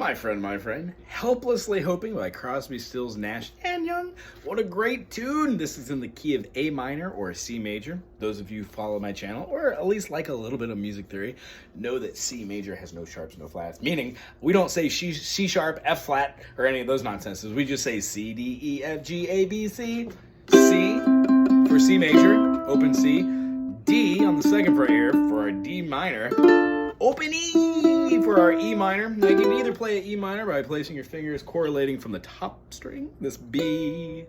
My friend, Helplessly Hoping by Crosby, Stills, Nash & Young. What a great tune. This is in the key of A minor or C major. Those of you who follow my channel, or at least like a little bit of music theory, know that C major has no sharps, no flats. Meaning, we don't say C sharp, F flat, or any of those nonsenses. We just say C, D, E, F, G, A, B, C. C for C major, open C. D on the second fret here for our D minor. Open E for our E minor. Now you can either play an E minor by placing your fingers correlating from the top string, this B,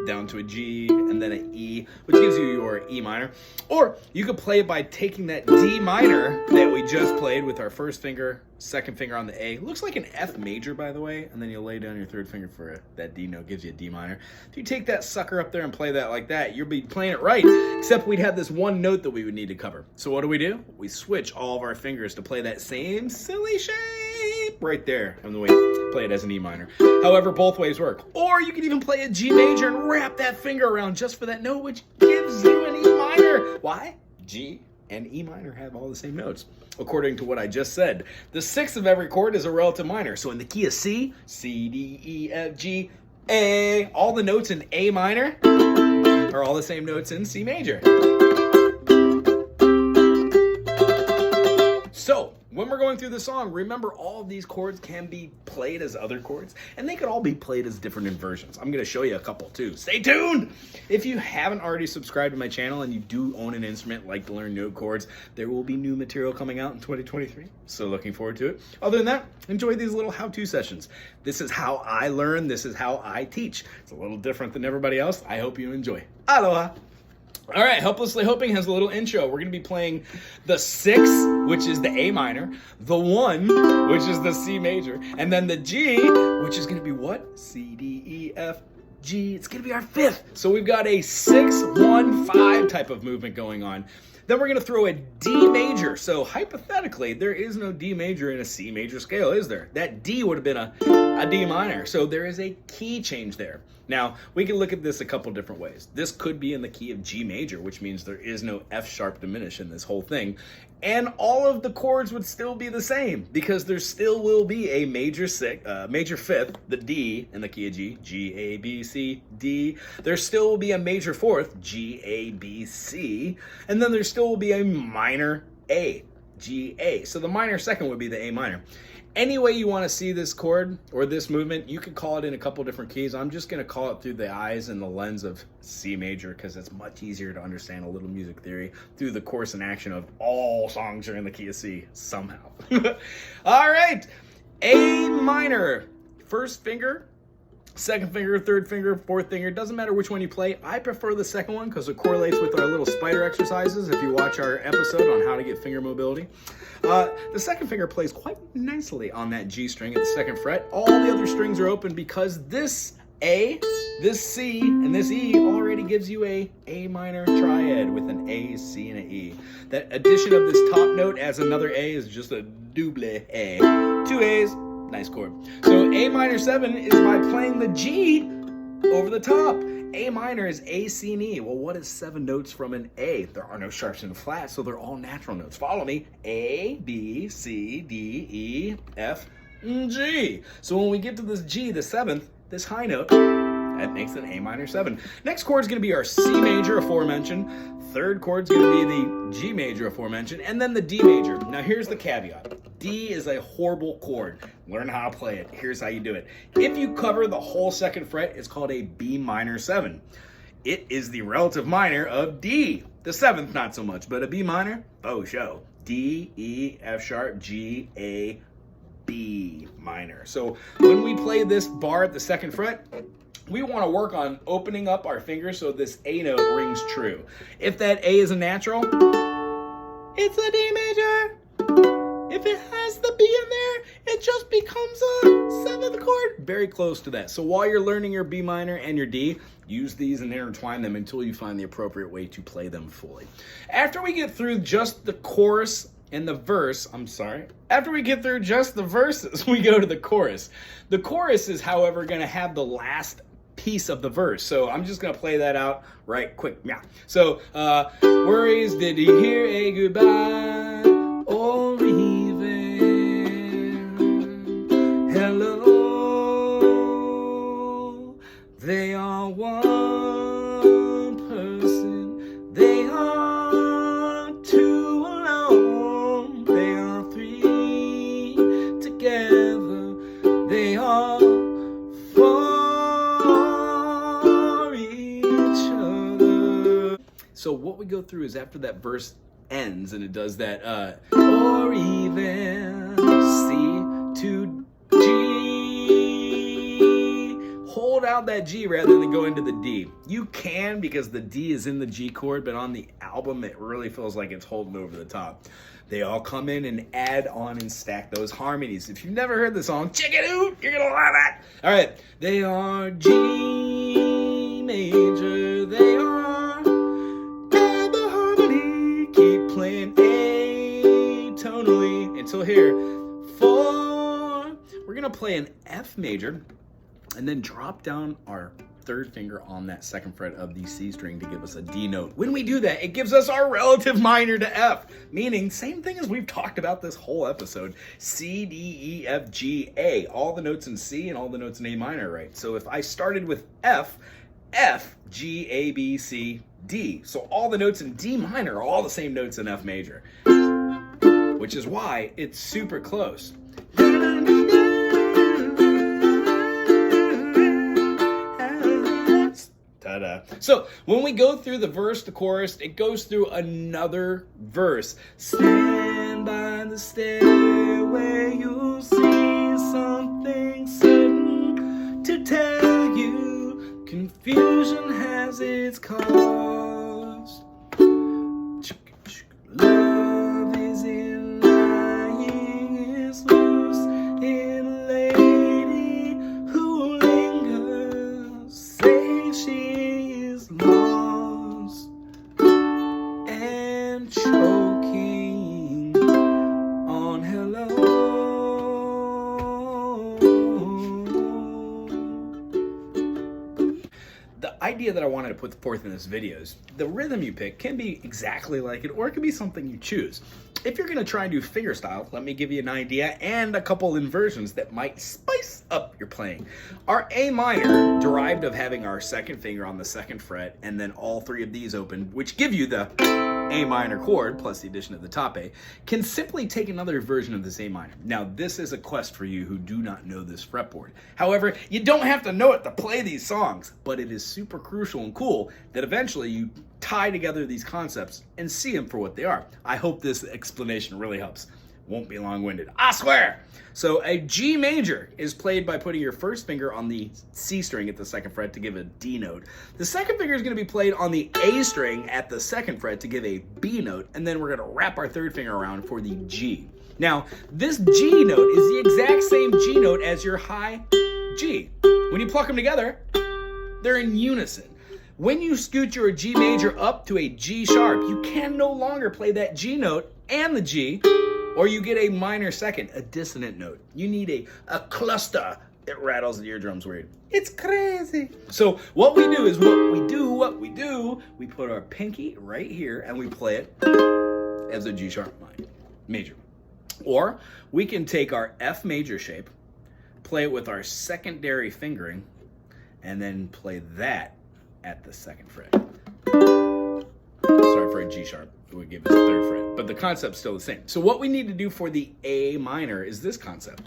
down to a G, and then an E, which gives you your E minor. Or you could play it by taking that D minor that we just played with our first finger, second finger on the A. Looks like an F major, by the way, and then you lay down your third finger for that D note, gives you a D minor. If you take that sucker up there and play that like that, you'll be playing it right, except we'd have this one note that we would need to cover. So what do? We switch all of our fingers to play that same silly shape right there, and then we play it as an E minor. However, both ways work. Or you can even play a G major and wrap that finger around just for that note, which gives you an E minor. Why? G and E minor have all the same notes, according to what I just said. The sixth of every chord is a relative minor. So in the key of C, C, D, E, F, G, A, all the notes in A minor are all the same notes in C major. So when we're going through the song, remember all of these chords can be played as other chords, and they could all be played as different inversions. I'm going to show you a couple too. Stay tuned! If you haven't already subscribed to my channel and you do own an instrument, like to learn note chords, there will be new material coming out in 2023. So looking forward to it. Other than that, enjoy these little how-to sessions. This is how I learn. This is how I teach. It's a little different than everybody else. I hope you enjoy. Aloha! All right, Helplessly Hoping has a little intro. We're going to be playing the 6, which is the A minor, the 1, which is the C major, and then the G, which is going to be what? C, D, E, F, G. It's going to be our 5th. So we've got a 6, 1, 5 type of movement going on. Then we're going to throw a D major. So hypothetically, there is no D major in a C major scale, is there? That D would have been a D minor. So there is a key change there. Now, we can look at this a couple different ways. This could be in the key of G major, which means there is no F sharp diminish in this whole thing. And all of the chords would still be the same because there still will be a major 5th, the D in the key of G, G, A, B, C, D. There still will be a major 4th, G, A, B, C. And then there still will be a minor A, G, A. So the minor 2nd would be the A minor. Any way you want to see this chord or this movement, you could call it in a couple different keys. I'm just going to call it through the eyes and the lens of C major because it's much easier to understand a little music theory through the course and action of all songs are in the key of C somehow. All right, A minor, first finger, second finger, third finger, fourth finger, doesn't matter which one you play. I prefer the second one because it correlates with our little spider exercises if you watch our episode on how to get finger mobility. The second finger plays quite nicely on that G string at the 2nd fret. All the other strings are open because this A, this C, and this E already gives you a A minor triad with an A, C, and an E. That addition of this top note as another A is just a double A. 2 A's. Nice chord. So A minor 7 is by playing the G over the top. A minor is A, C, and E. Well, what is 7 notes from an A? There are no sharps and flats, so they're all natural notes. Follow me. A, B, C, D, E, F, and G. So when we get to this G, the 7th, this high note, that makes an A minor 7. Next chord is going to be our C major, aforementioned. Third chord is going to be the G major, aforementioned, and then the D major. Now here's the caveat. D is a horrible chord. Learn how to play it. Here's how you do it. If you cover the whole 2nd fret, it's called a B minor 7. It is the relative minor of D. The 7th, not so much, but a B minor, oh show. D, E, F sharp, G, A, B minor. So when we play this bar at the 2nd fret, we want to work on opening up our fingers so this A note rings true. If that A is a natural, it's a D major. If it has the B in there, it just becomes a 7th chord. Very close to that. So while you're learning your B minor and your D, use these and intertwine them until you find the appropriate way to play them fully. After we get through just the chorus and the verse, after we get through just the verses, we go to the chorus. The chorus is, however, going to have the last piece of the verse. So I'm just going to play that out right quick. Yeah. So, worries, did he hear a goodbye or even we go through is after that verse ends and it does that, or even C to G, hold out that G rather than go into the D. You can, because the D is in the G chord, but on the album it really feels like it's holding over the top. They all come in and add on and stack those harmonies. If you've never heard the song, check it out. You're going to love it. All right. They are G major. They are add the harmony. Keep playing A tonally until here. 4. We're going to play an F major and then drop down our third finger on that second fret of the C string to give us a D note. When we do that, it gives us our relative minor to F, meaning same thing as we've talked about this whole episode. C, D, E, F, G, A. All the notes in C and all the notes in A minor, right? So if I started with F, F, G, A, B, C, D. So all the notes in D minor are all the same notes in F major, which is why it's super close. So when we go through the verse, the chorus, it goes through another verse. Stand by the stairway, you'll see something certain to tell you. Confusion has its cause. Love is in lying, is loose in a lady who lingers. Say she is lost and choking on hello. The idea that I wanted to put forth in this video is the rhythm you pick can be exactly like it, or it can be something you choose. If you're going to try and do fingerstyle, let me give you an idea and a couple inversions that might spice up your playing. Our A minor, derived of having our second finger on the second fret and then all three of these open, which give you the A minor chord plus the addition of the top A, can simply take another version of this A minor. Now, this is a quest for you who do not know this fretboard. However, you don't have to know it to play these songs, but it is super crucial and cool that eventually you tie together these concepts and see them for what they are. I hope this explanation really helps. Won't be long-winded, I swear. So a G major is played by putting your first finger on the C string at the second fret to give a D note. The second finger is going to be played on the A string at the second fret to give a B note, and then we're going to wrap our third finger around for the G. Now, this G note is the exact same G note as your high G. When you pluck them together, they're in unison. When you scoot your G major up to a G sharp, you can no longer play that G note and the G, or you get a minor second, a dissonant note. You need a cluster. It rattles the eardrums weird. It's crazy. So what we do is what we do. We put our pinky right here and we play it as a G sharp major. Or we can take our F major shape, play it with our secondary fingering, and then play that at the second fret. Sorry, for a G sharp, it would give us a third fret, but the concept's still the same. So what we need to do for the A minor is this concept.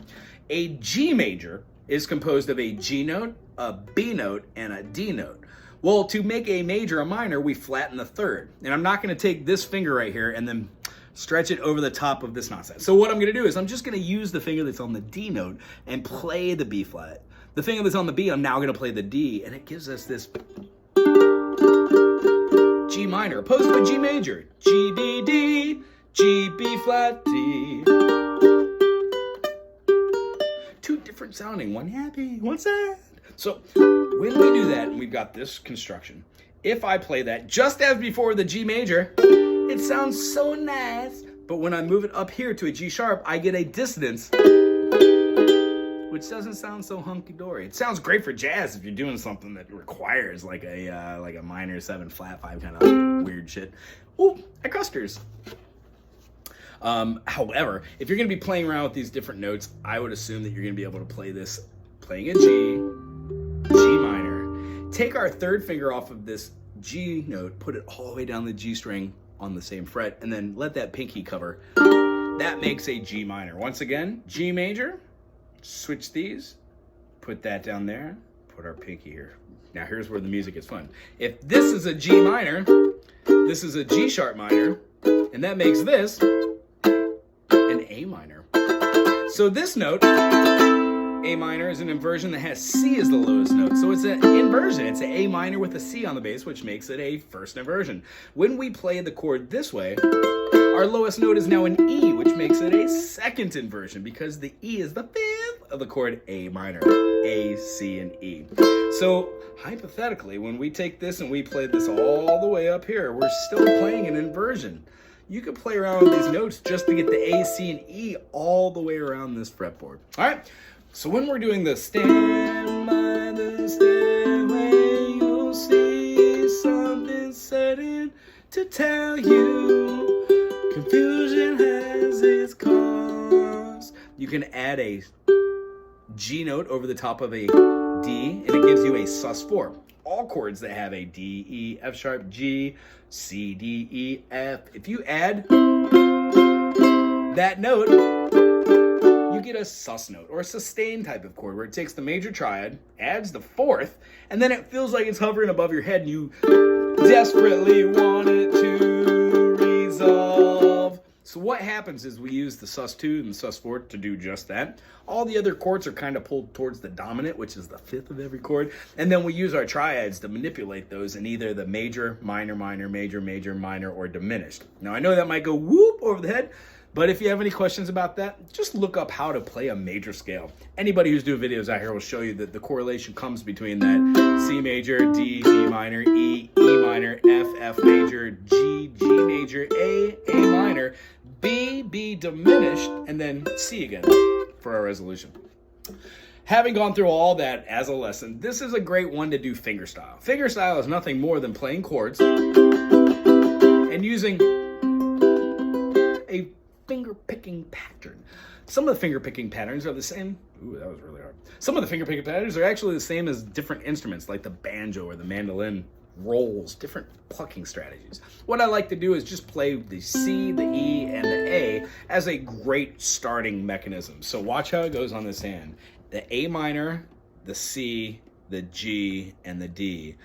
A G major is composed of a G note, a B note, and a D note. Well, to make a major a minor, we flatten the third. And I'm not gonna take this finger right here and then stretch it over the top of this nonsense. So what I'm gonna do is I'm just gonna use the finger that's on the D note and play the B flat. The finger that's on the B, I'm now gonna play the D, and it gives us this G minor, opposed to a G major. G, D, D, G, B flat, D. Two different sounding, one happy, one sad. So when we do that, and we've got this construction, if I play that just as before the G major, it sounds so nice. But when I move it up here to a G sharp, I get a dissonance, which doesn't sound so hunky-dory. It sounds great for jazz if you're doing something that requires like a minor 7 flat 5 kind of weird shit. Ooh, at Custer's. However, if you're going to be playing around with these different notes, I would assume that you're going to be able to play this playing a G minor. Take our third finger off of this G note, put it all the way down the G string on the same fret, and then let that pinky cover. That makes a G minor. Once again, G major. Switch these, put that down there, put our pinky here. Now here's where the music is fun. If this is a G minor, This is a G sharp minor, and that makes this an A minor. So this note, A minor, is an inversion that has C as the lowest note. So it's an inversion. It's an A minor with a C on the bass, which makes it a first inversion. When we play the chord this way, our lowest note is now an E, which makes it a second inversion because the E is the fifth of the chord A minor. A, C, and E. So hypothetically, when we take this and we play this all the way up here, we're still playing an inversion. You could play around with these notes just to get the A, C, and E all the way around this fretboard. All right, so when we're doing the stand by the stairway, you'll see something certain to tell you. Confusion has its cause. You can add a G note over the top of a D, and it gives you a sus4. All chords that have a D, E, F sharp, G, C, D, E, F. If you add that note, you get a sus note or a sustain type of chord where it takes the major triad, adds the fourth, and then it feels like it's hovering above your head and you desperately want it to resolve. So what happens is we use the sus2 and the sus4 to do just that. All the other chords are kind of pulled towards the dominant, which is the fifth of every chord. And then we use our triads to manipulate those in either the major, minor, minor, major, major, minor, or diminished. Now I know that might go whoop over the head, but if you have any questions about that, just look up how to play a major scale. Anybody who's doing videos out here will show you that the correlation comes between that C major, D, D minor, E, E minor, F, F major, G, G major, A minor, B diminished, and then C again for our resolution. Having gone through all that as a lesson, this is a great one to do fingerstyle. Fingerstyle is nothing more than playing chords and using a finger-picking pattern. Some of the finger-picking patterns are the same. Ooh, that was really hard. Some of the finger-picking patterns are actually the same as different instruments like the banjo or the mandolin rolls, different plucking strategies. What I like to do is just play the C, the E, and the A as a great starting mechanism. So watch how it goes on this hand. The A minor, the C, the G, and the D.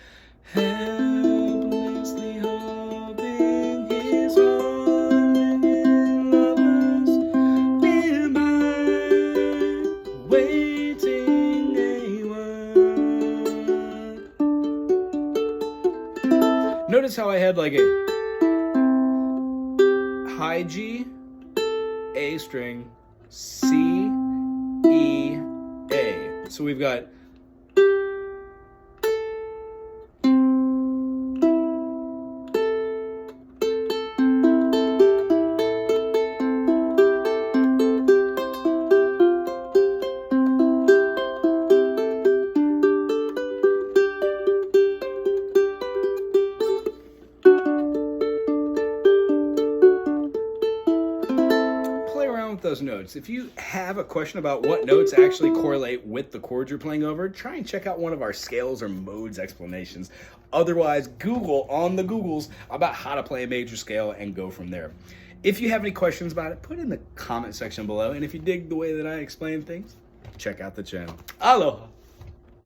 Helplessly hoping his arm in lovers nearby, waiting a while. Notice how I had like a high G, A string, C, E, A. So we've got those notes. If you have a question about what notes actually correlate with the chords you're playing over, try and check out one of our scales or modes explanations. Otherwise, Google on the Googles about how to play a major scale and go from there. If you have any questions about it, put it in the comment section below. And if you dig the way that I explain things, check out the channel. Aloha.